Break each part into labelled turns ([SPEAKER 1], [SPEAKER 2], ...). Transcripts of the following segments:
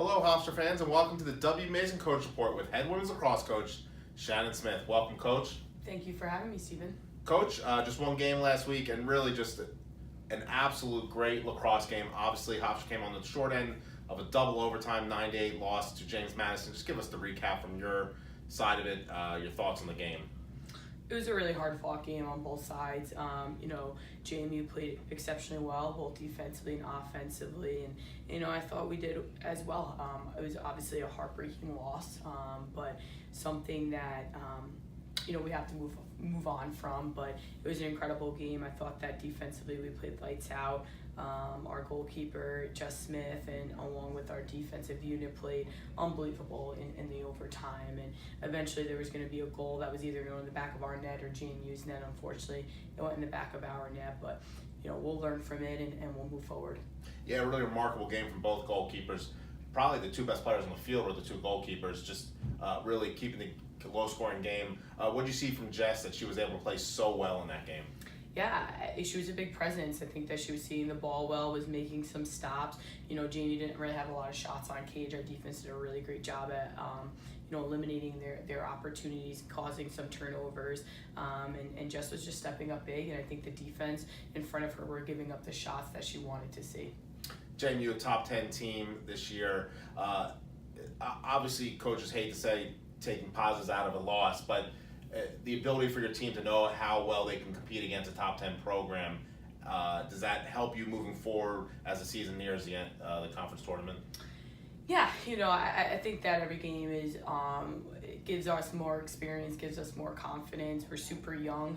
[SPEAKER 1] Hello, Hofstra fans, and welcome to the W Mason Coach Report with head women's lacrosse coach Shannon Smith. Welcome, Coach.
[SPEAKER 2] Thank you for having me, Stephen.
[SPEAKER 1] Coach, just one game last week, and really just an absolute great lacrosse game. Obviously, Hofstra came on the short end of a double overtime 9-8 loss to James Madison. Just give us the recap from your side of it, your thoughts on the game.
[SPEAKER 2] It was a really hard-fought game on both sides. JMU played exceptionally well, both defensively and offensively, and I thought we did as well. It was obviously a heartbreaking loss, but something that we have to move on from. But it was an incredible game. I thought that defensively we played lights out. Our goalkeeper, Jess Smith, and along with our defensive unit played unbelievable in the overtime. And eventually there was going to be a goal that was either going in the back of our net or JMU's net. Unfortunately, it went in the back of our net, but we'll learn from it and we'll move forward.
[SPEAKER 1] Yeah, a really remarkable game from both goalkeepers. Probably the two best players on the field were the two goalkeepers, just really keeping the low-scoring game. What did you see from Jess that she was able to play so well in that game?
[SPEAKER 2] Yeah, she was a big presence. I think that she was seeing the ball well, was making some stops. Jamie didn't really have a lot of shots on cage. Our defense did a really great job at eliminating their opportunities, causing some turnovers, and Jess was just stepping up big. And I think the defense in front of her were giving up the shots that she wanted to see.
[SPEAKER 1] JMU, a top 10 team this year. Obviously, coaches hate to say taking positives out of a loss, but the ability for your team to know how well they can compete against a top 10 program, does that help you moving forward as the season nears the conference tournament? Yeah,
[SPEAKER 2] I think that every game is gives us more experience, gives us more confidence. We're super young.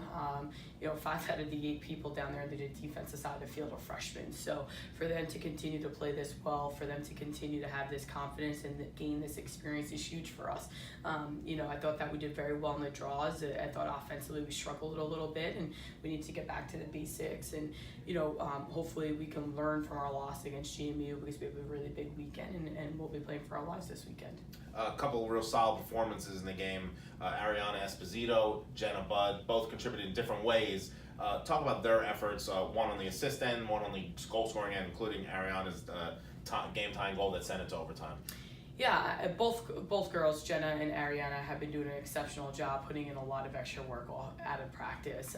[SPEAKER 2] 5 out of the 8 people down there on the defensive side of the field are freshmen. So for them to continue to play this well, for them to continue to have this confidence and gain this experience is huge for us. I thought that we did very well in the draws. I thought offensively we struggled a little bit, and we need to get back to the basics. And hopefully we can learn from our loss against GMU, because we have a really big weekend, and we'll be playing for our lives this weekend.
[SPEAKER 1] A couple of real solid performances in the game. Ariana Esposito, Jenna Budd, both contributed in different ways. Talk about their efforts, one on the assist end, one on the goal scoring end, including Ariana's game-tying goal that sent it to overtime.
[SPEAKER 2] Yeah, both girls, Jenna and Ariana, have been doing an exceptional job putting in a lot of extra work out of practice.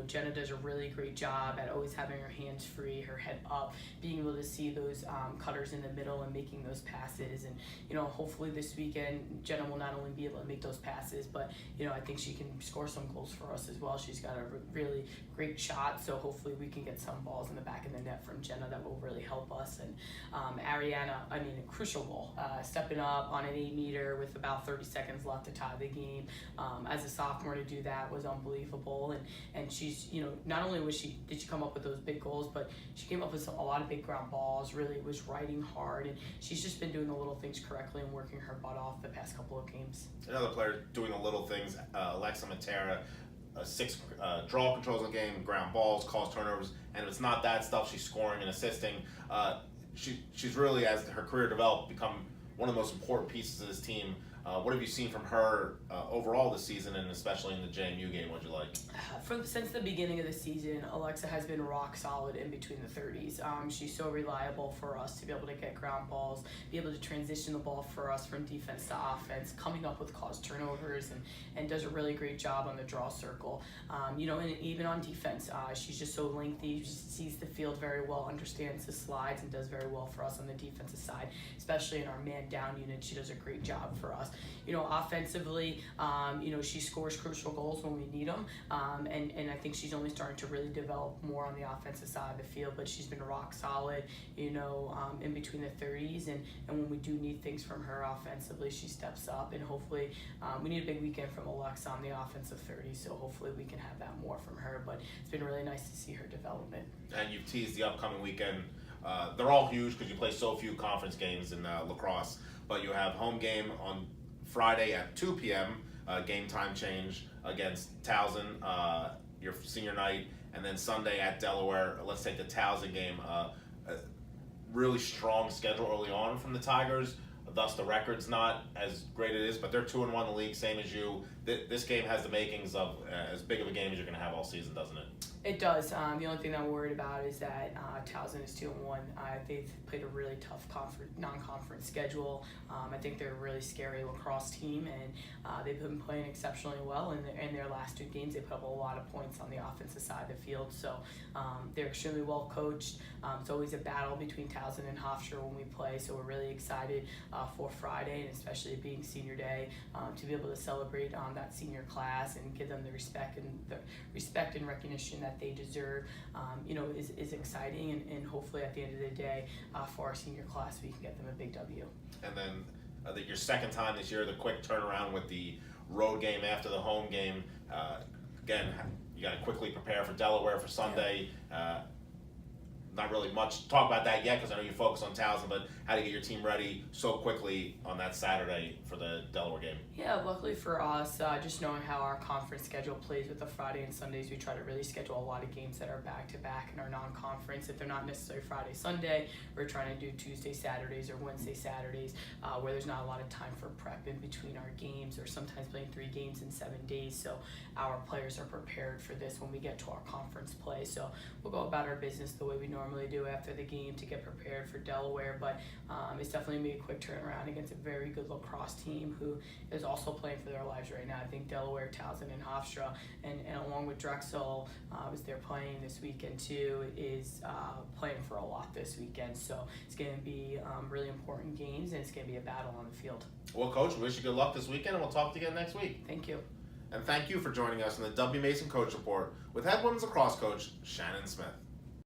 [SPEAKER 2] Jenna does a really great job at always having her hands free, her head up, being able to see those cutters in the middle and making those passes. And hopefully this weekend, Jenna will not only be able to make those passes, but I think she can score some goals for us as well. She's got a really great shot, so hopefully we can get some balls in the back of the net from Jenna that will really help us. And Ariana, a crucial goal. Stepping up on an 8-meter with about 30 seconds left to tie the game. As a sophomore, to do that was unbelievable. And she's, not only did she come up with those big goals, but she came up with a lot of big ground balls, really was riding hard, and she's just been doing the little things correctly and working her butt off the past couple of games. Another
[SPEAKER 1] player doing the little things, Alexa Matera, 6 draw controls in the game, ground balls, cause turnovers, and if it's not that stuff, she's scoring and assisting. She's really, as her career developed, become one of the most important pieces of this team. What have you seen from her overall this season, and especially in the JMU game? What'd you like?
[SPEAKER 2] Since the beginning of the season, Alexa has been rock solid in between the 30s. She's so reliable for us to be able to get ground balls, be able to transition the ball for us from defense to offense, coming up with caused turnovers, and does a really great job on the draw circle. And even on defense, she's just so lengthy. She sees the field very well, understands the slides, and does very well for us on the defensive side, especially in our man-down unit. She does a great job for us. Offensively, she scores crucial goals when we need them, and I think she's only starting to really develop more on the offensive side of the field, but she's been rock solid, in between the 30s, and when we do need things from her offensively, she steps up, and hopefully we need a big weekend from Alexa on the offensive 30, so hopefully we can have that more from her, but it's been really nice to see her development.
[SPEAKER 1] And you've teased the upcoming weekend. They're all huge because you play so few conference games in lacrosse, but you have home game on Friday at 2 p.m., game time change against Towson, your senior night, and then Sunday at Delaware. Let's take the Towson game. A really strong schedule early on from the Tigers, thus the record's not as great as it is, but they're 2-1 in the league, same as you. This game has the makings of as big of a game as you're going to have all season, doesn't it?
[SPEAKER 2] It does. The only thing that I'm worried about is that Towson is 2-1. They've played a really tough non-conference schedule. I think they're a really scary lacrosse team, and they've been playing exceptionally well. In their last 2 games, they put up a lot of points on the offensive side of the field. So they're extremely well coached. It's always a battle between Towson and Hofstra when we play. So we're really excited for Friday, and especially it being senior day, to be able to celebrate that senior class and give them the respect and recognition that they deserve. Is exciting, and hopefully at the end of the day, for our senior class, we can get them a big W.
[SPEAKER 1] And then I think your second time this year, the quick turnaround with the road game after the home game. Again, you got to quickly prepare for Delaware for Sunday. Not really much to talk about that yet because I know you focus on Towson, but how to get your team ready so quickly on that Saturday for the Delaware game?
[SPEAKER 2] Yeah, luckily for us, just knowing how our conference schedule plays with the Friday and Sundays, we try to really schedule a lot of games that are back-to-back in our non-conference. If they're not necessarily Friday, Sunday, we're trying to do Tuesday, Saturdays, or Wednesday, Saturdays, where there's not a lot of time for prep in between our games, or sometimes playing 3 games in 7 days. So our players are prepared for this when we get to our conference play. So we'll go about our business the way we normally do after the game to get prepared for Delaware, but it's definitely going to be a quick turnaround against a very good lacrosse team who is also playing for their lives right now. I think Delaware, Towson, and Hofstra, and along with Drexel, as they're playing this weekend too, is playing for a lot this weekend. So it's going to be really important games, and it's going to be a battle on the field.
[SPEAKER 1] Well, Coach, we wish you good luck this weekend, and we'll talk to you again next week.
[SPEAKER 2] Thank you.
[SPEAKER 1] And thank you for joining us in the W. Mason Coach Report with head women's lacrosse coach Shannon Smith.